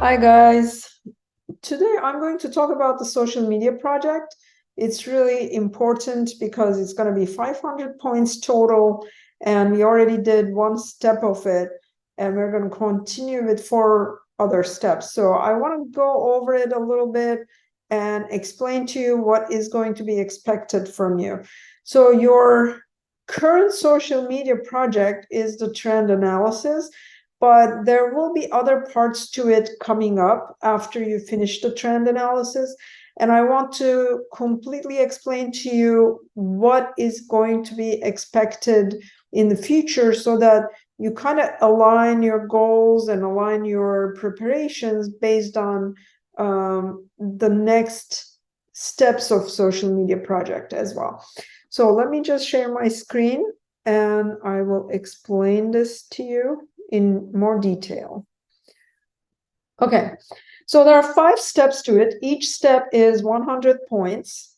Hi guys. Today I'm going to talk about the social media project. It's really important because it's going to be 500 points total, and we already did one step of it, and we're going to continue with 4 other steps. So I want to go over it a little bit and explain to you what is going to be expected from you. So your current social media project is the trend analysis, but there will be other parts to it coming up after you finish the trend analysis. And I want to completely explain to you what is going to be expected in the future so that you kind of align your goals and align your preparations based on the next steps of social media project as well. So let me just share my screen and I will explain this to you in more detail. Okay, so there are 5 steps to it. Each step is 100 points.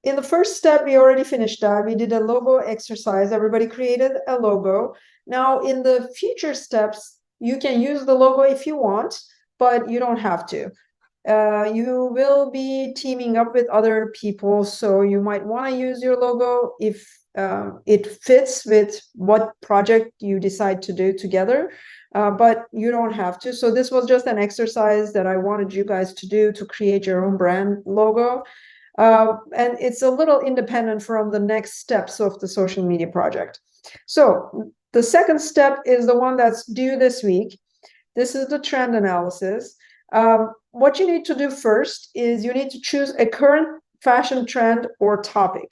In the first step, we already finished that. We did a logo exercise. Everybody created a logo. Now, in the future steps, you can use the logo if you want, but you don't have to. You will be teaming up with other people, so you might want to use your logo if it fits with what project you decide to do together, but you don't have to. So this was just an exercise that I wanted you guys to do to create your own brand logo. And it's a little independent from the next steps of the social media project. So the second step is the one that's due this week. This is the trend analysis. What you need to do first is you need to choose a current fashion trend or topic.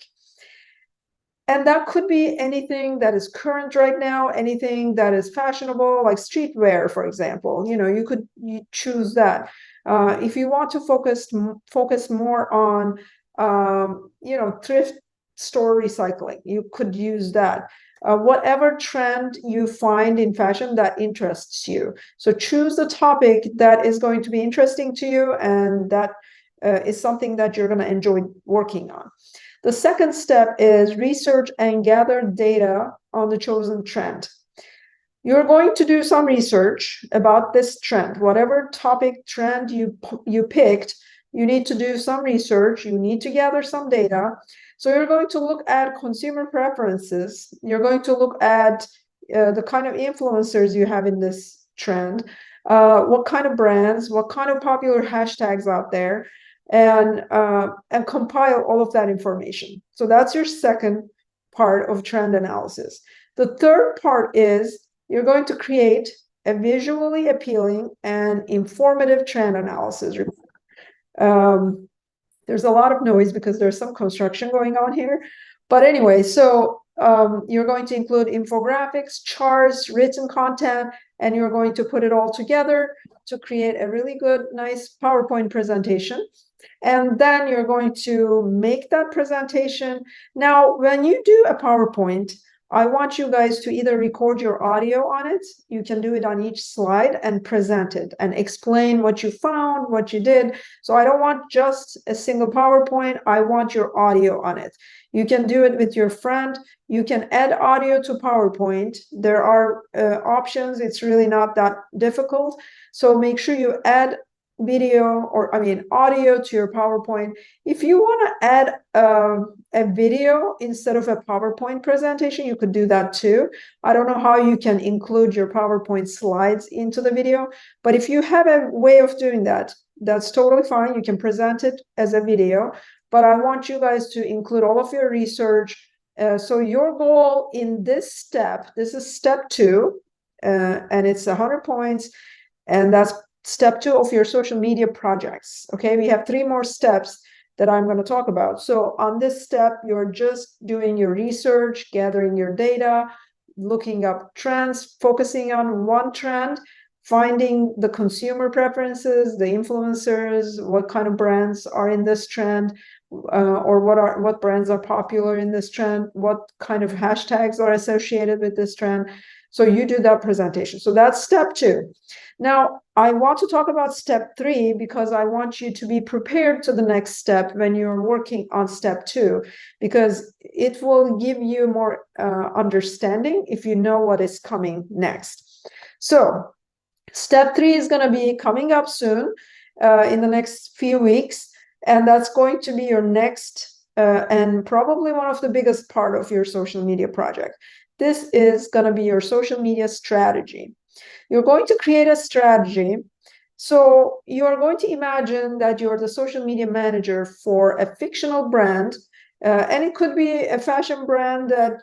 And that could be anything that is current right now, anything that is fashionable, like streetwear, for example. You could choose that. If you want to focus more on, thrift store recycling, you could use that. Whatever trend you find in fashion that interests you. So choose the topic that is going to be interesting to you and that is something that you're going to enjoy working on. The second step is research and gather data on the chosen trend. You're going to do some research about this trend. Whatever topic trend you picked, you need to do some research. You need to gather some data. So you're going to look at consumer preferences. You're going to look at the kind of influencers you have in this trend, what kind of brands, what kind of popular hashtags out there, and compile all of that information. So that's your second part of trend analysis. The third part is you're going to create a visually appealing and informative trend analysis report. There's a lot of noise because there's some construction going on here. But anyway, so you're going to include infographics, charts, written content, and you're going to put it all together to create a really good, nice PowerPoint presentation. And then you're going to make that presentation. Now, when you do a PowerPoint, I want you guys to either record your audio on it. You can do it on each slide and present it and explain what you found, what you did. So I don't want just a single PowerPoint. I want your audio on it. You can do it with your friend. You can add audio to PowerPoint. There are options. It's really not that difficult. So make sure you add audio to your PowerPoint. If you want to add a video instead of a PowerPoint presentation, you could do that too. I don't know how you can include your PowerPoint slides into the video, but if you have a way of doing that, that's totally fine. You can present it as a video, but I want you guys to include all of your research. So your goal in this step, this is step 2, and it's 100 points, and that's step 2 of your social media projects. Okay, we have 3 more steps that I'm going to talk about. So on this step, you're just doing your research, gathering your data, looking up trends, focusing on one trend, finding the consumer preferences, the influencers, what kind of brands are in this trend, or what brands are popular in this trend, what kind of hashtags are associated with this trend. So you do that presentation. So that's step 2. Now, I want to talk about step 3 because I want you to be prepared to the next step when you're working on step 2, because it will give you more understanding if you know what is coming next. So Step 3 is going to be coming up soon in the next few weeks, and that's going to be your next and probably one of the biggest part of your social media project. This is going to be your social media strategy. You're going to create a strategy. So you're going to imagine that you're the social media manager for a fictional brand, and it could be a fashion brand that,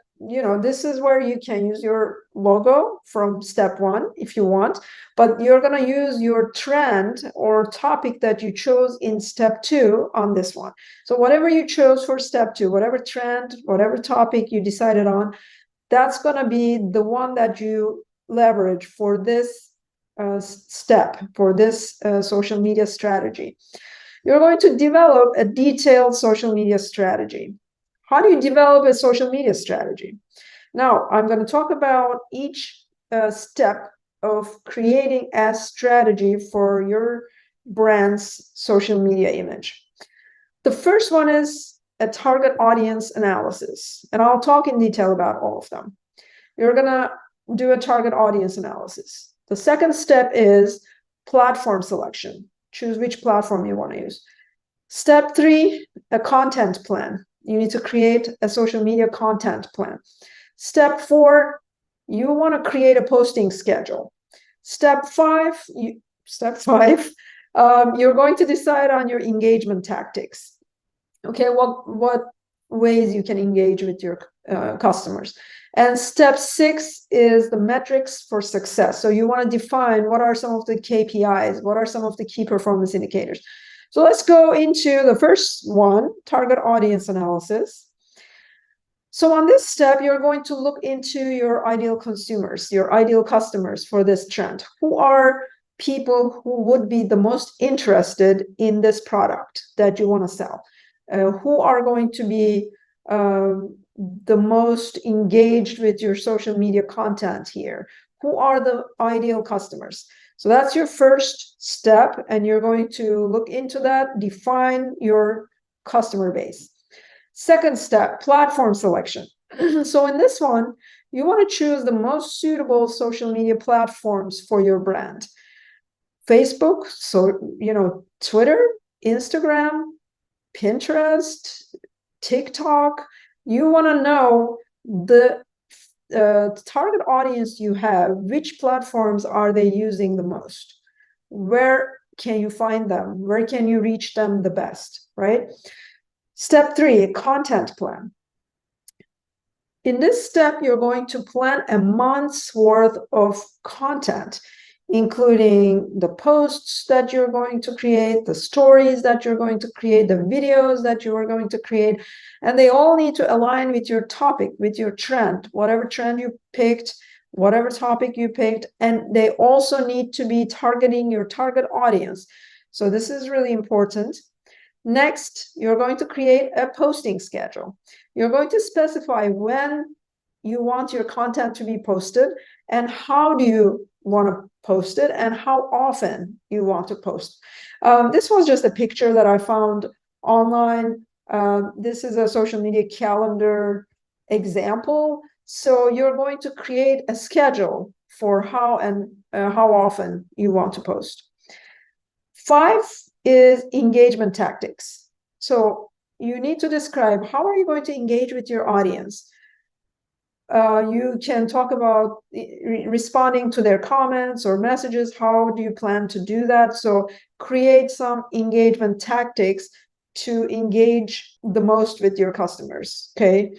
this is where you can use your logo from step 1 if you want, but you're going to use your trend or topic that you chose in step 2 on this one. So whatever you chose for step 2, whatever trend, whatever topic you decided on, that's going to be the one that you leverage for this step, for this social media strategy. You're going to develop a detailed social media strategy. How do you develop a social media strategy? Now, I'm going to talk about each step of creating a strategy for your brand's social media image. The first one is a target audience analysis, and I'll talk in detail about all of them. You're going to do a target audience analysis. The second step is platform selection. Choose which platform you want to use. Step 3, a content plan. You need to create a social media content plan. Step 4, you want to create a posting schedule. Step 5, you're going to decide on your engagement tactics. Okay, what ways you can engage with your customers. And step 6 is the metrics for success. So you want to define what are some of the KPIs, what are some of the key performance indicators. So let's go into the first one, target audience analysis. So on this step, you're going to look into your ideal consumers, your ideal customers for this trend. Who are people who would be the most interested in this product that you want to sell? Who are going to be the most engaged with your social media content here? Who are the ideal customers? So that's your first step, and you're going to look into that, define your customer base. Second step, platform selection. So in this one, you want to choose the most suitable social media platforms for your brand. Facebook, so Twitter, Instagram, Pinterest, TikTok. You want to know the target audience you have, which platforms are they using the most? Where can you find them? Where can you reach them the best, right? Step 3, content plan. In this step, you're going to plan a month's worth of content, including the posts that you're going to create, the stories that you're going to create, the videos that you are going to create, and they all need to align with your topic, with your trend, whatever trend you picked, whatever topic you picked, and they also need to be targeting your target audience. So this is really important. Next, you're going to create a posting schedule. You're going to specify when you want your content to be posted and how do you want to post it and how often you want to post. This was just a picture that I found online. This is a social media calendar example. So you're going to create a schedule for how often you want to post. 5 is engagement tactics. So you need to describe how are you going to engage with your audience. You can talk about responding to their comments or messages. How do you plan to do that? So create some engagement tactics to engage the most with your customers, okay?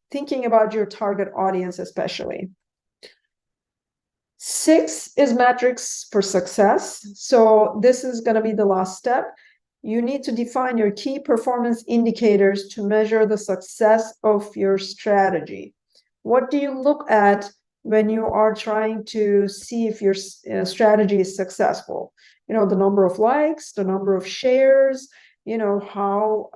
Thinking about your target audience especially. 6 is metrics for success. So this is going to be the last step. You need to define your key performance indicators to measure the success of your strategy. What do you look at when you are trying to see if your strategy is successful? The number of likes, the number of shares, how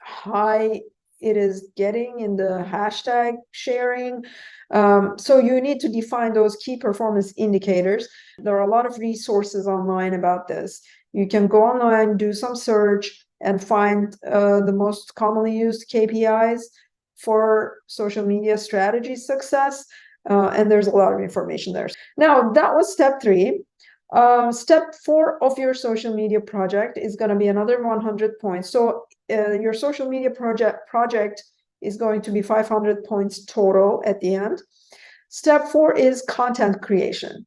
high it is getting in the hashtag sharing. So you need to define those key performance indicators. There are a lot of resources online about this. You can go online, do some search, and find the most commonly used KPIs for social media strategy success. And there's a lot of information there. Now, that was step 3. Step 4 of your social media project is going to be another 100 points. So your social media project is going to be 500 points total at the end. Step 4 is content creation.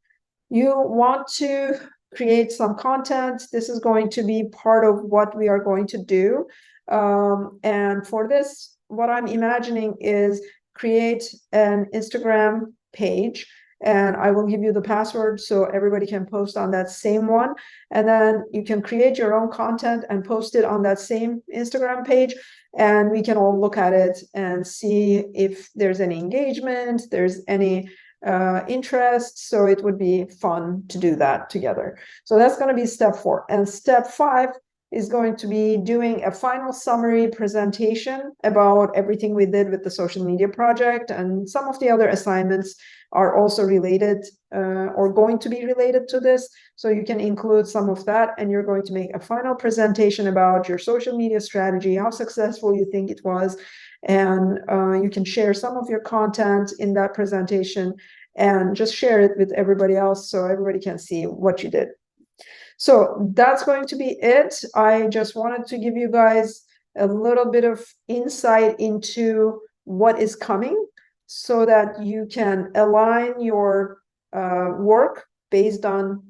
You want to create some content. This is going to be part of what we are going to do. And for this, what I'm imagining is create an Instagram page, and I will give you the password so everybody can post on that same one. And then you can create your own content and post it on that same Instagram page. And we can all look at it and see if there's any engagement, there's any interest. So it would be fun to do that together. So that's going to be step 4. And step 5 is going to be doing a final summary presentation about everything we did with the social media project, and some of the other assignments are also related or going to be related to this. So you can include some of that, and you're going to make a final presentation about your social media strategy, how successful you think it was, and you can share some of your content in that presentation and just share it with everybody else so everybody can see what you did. So that's going to be it. I just wanted to give you guys a little bit of insight into what is coming so that you can align your work based on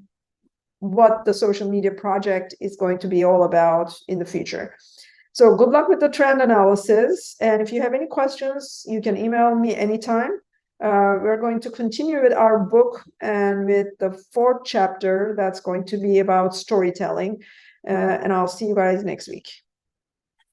what the social media project is going to be all about in the future. So good luck with the trend analysis. And if you have any questions, you can email me anytime. We're going to continue with our book and with the 4th chapter that's going to be about storytelling. And I'll see you guys next week.